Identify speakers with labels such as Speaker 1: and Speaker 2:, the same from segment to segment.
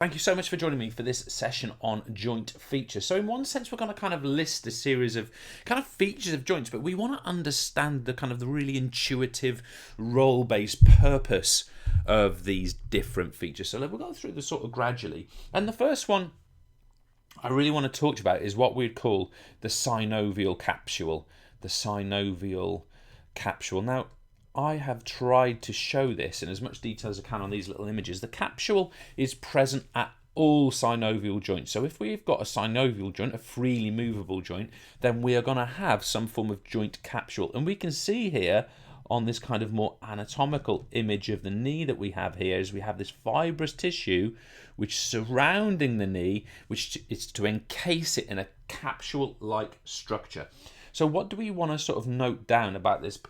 Speaker 1: Thank you so much for joining me for this session on joint features. So in one sense, we're going to kind of list a series of kind of features of joints, but we want to understand the really intuitive role-based purpose of these different features. So we'll go through this sort of gradually. And the first one I really want to talk to you about is what we'd call the synovial capsule. The synovial capsule. Now, I have tried to show this in as much detail as I can on these little images. The capsule is present at all synovial joints. So if we've got a synovial joint, a freely movable joint, then we are going to have some form of joint capsule. And we can see here on this kind of more anatomical image of the knee that we have here is we have this fibrous tissue which surrounding the knee, which is to encase it in a capsule-like structure. So what do we want to sort of note down about this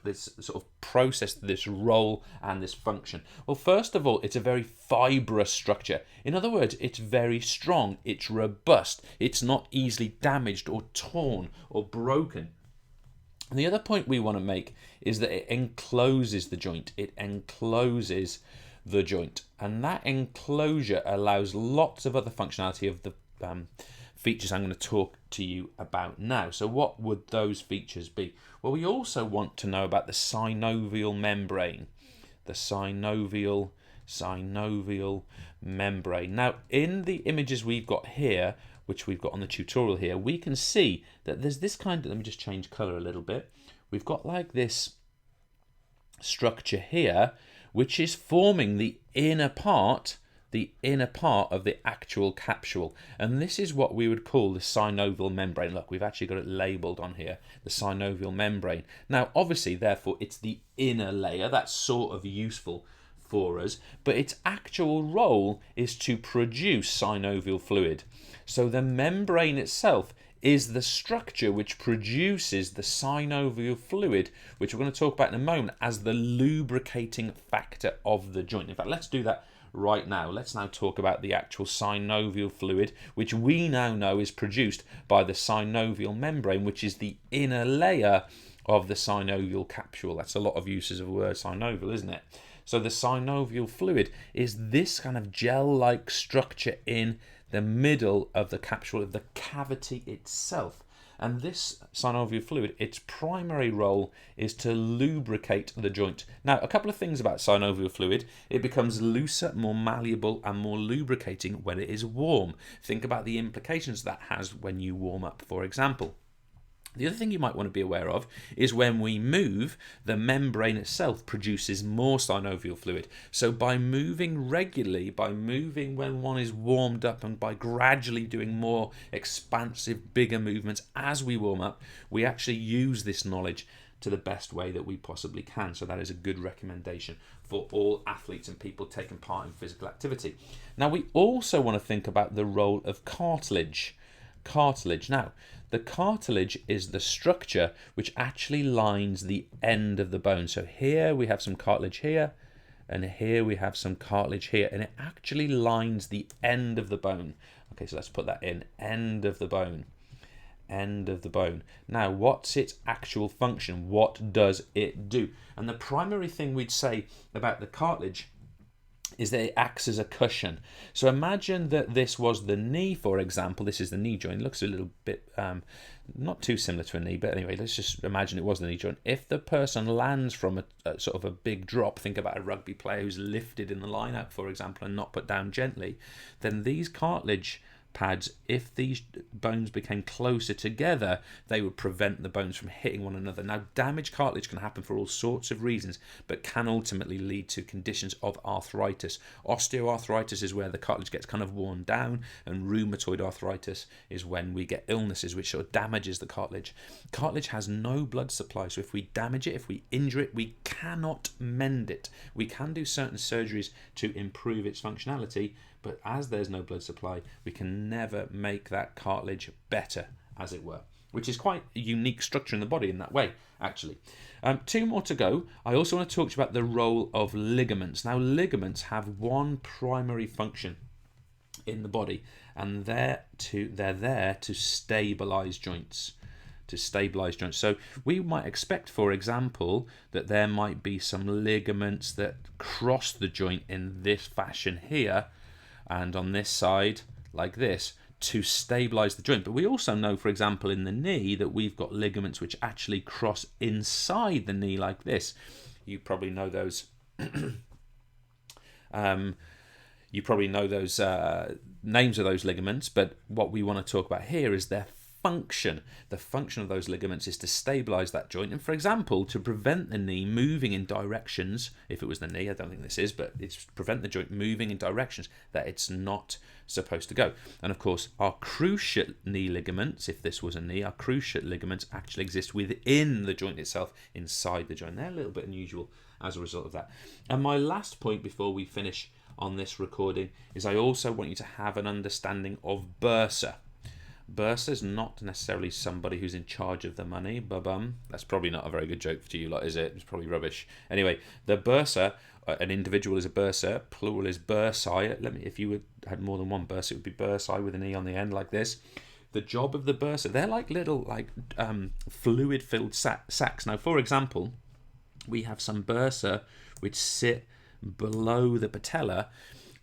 Speaker 1: sort of process, this role and this function? Well, first of all, it's a very fibrous structure. In other words, it's very strong, it's robust, it's not easily damaged or torn or broken. And the other point we want to make is that it encloses the joint. It encloses the joint. And that enclosure allows lots of other functionality of the features I'm going to talk to you about now. So what would those features be? Well, we also want to know about the synovial membrane. The synovial membrane. Now, in the images we've got here, which we've got on the tutorial here, we can see that there's this kind of, let me just change colour a little bit. We've got like this structure here, which is forming the inner part of the actual capsule, and this is what we would call the synovial membrane. Look, we've actually got it labelled on here, the synovial membrane. Now, obviously, therefore, it's the inner layer that's sort of useful for us, but its actual role is to produce synovial fluid. So the membrane itself is the structure which produces the synovial fluid, which we're going to talk about in a moment, as the lubricating factor of the joint. In fact, let's do that right now. Let's now talk about the actual synovial fluid, which we now know is produced by the synovial membrane, which is the inner layer of the synovial capsule. That's a lot of uses of the word synovial, isn't it? So the synovial fluid is this kind of gel-like structure in the middle of the capsule, of the cavity itself. And this synovial fluid, its primary role is to lubricate the joint. Now, a couple of things about synovial fluid. It becomes looser, more malleable, and more lubricating when it is warm. Think about the implications that has when you warm up, for example. The other thing you might want to be aware of is when we move, the membrane itself produces more synovial fluid. So by moving regularly, by moving when one is warmed up, and by gradually doing more expansive, bigger movements as we warm up, we actually use this knowledge to the best way that we possibly can. So that is a good recommendation for all athletes and people taking part in physical activity. Now, we also want to think about the role of cartilage. Now, the cartilage is the structure which actually lines the end of the bone. So here we have some cartilage here, and here we have some cartilage here, and it actually lines the end of the bone. Okay, so let's put that in, end of the bone. End of the bone. Now, what's its actual function? What does it do? And the primary thing we'd say about the cartilage is that it acts as a cushion. So imagine that this was the knee, for example. This is the knee joint. It looks a little bit not too similar to a knee, but anyway, let's just imagine it was the knee joint. If the person lands from a sort of a big drop, think about a rugby player who's lifted in the line-out, for example, and not put down gently, then these cartilage pads, if these bones became closer together, they would prevent the bones from hitting one another. Now, damaged cartilage can happen for all sorts of reasons, but can ultimately lead to conditions of arthritis. Osteoarthritis is where the cartilage gets kind of worn down, and rheumatoid arthritis is when we get illnesses which sort of damages the cartilage. Cartilage has no blood supply, so if we damage it, if we injure it, we cannot mend it. We can do certain surgeries to improve its functionality, but as there's no blood supply, we can never make that cartilage better, as it were, which is quite a unique structure in the body in that way, actually. Two more to go. I also want to talk to you about the role of ligaments. Now, ligaments have one primary function in the body, and they're there to stabilize joints. So we might expect, for example, that there might be some ligaments that cross the joint in this fashion here, and on this side like this, to stabilize the joint. But we also know, for example, in the knee that we've got ligaments which actually cross inside the knee like this. You probably know those names of those ligaments, but what we want to talk about here is their function. The function of those ligaments is to stabilize that joint, and for example, to prevent the knee moving in directions. If it was the knee, I don't think this is, but it's to prevent the joint moving in directions that it's not supposed to go. And of course, our cruciate knee ligaments, if this was a knee, our cruciate ligaments actually exist within the joint itself, inside the joint. They're a little bit unusual as a result of that. And my last point before we finish on this recording is I also want you to have an understanding of bursa. Bursa is not necessarily somebody who's in charge of the money. Ba-bum. That's probably not a very good joke to you lot, is it? It's probably rubbish. Anyway, the bursa, an individual is a bursa, plural is bursae. If you had more than one bursa, it would be bursae with an E on the end like this. The job of the bursa, they're like little fluid-filled sacs. Now, for example, we have some bursa which sit below the patella,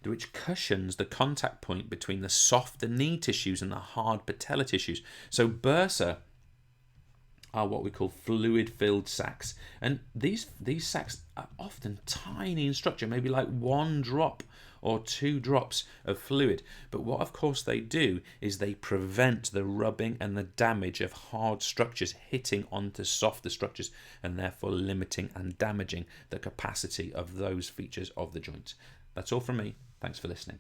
Speaker 1: which cushions the contact point between the softer knee tissues and the hard patella tissues. So bursa are what we call fluid-filled sacs, and these sacs are often tiny in structure, maybe like 1 drop or 2 drops of fluid. But what of course they do is they prevent the rubbing and the damage of hard structures hitting onto softer structures, and therefore limiting and damaging the capacity of those features of the joint. That's all from me. Thanks for listening.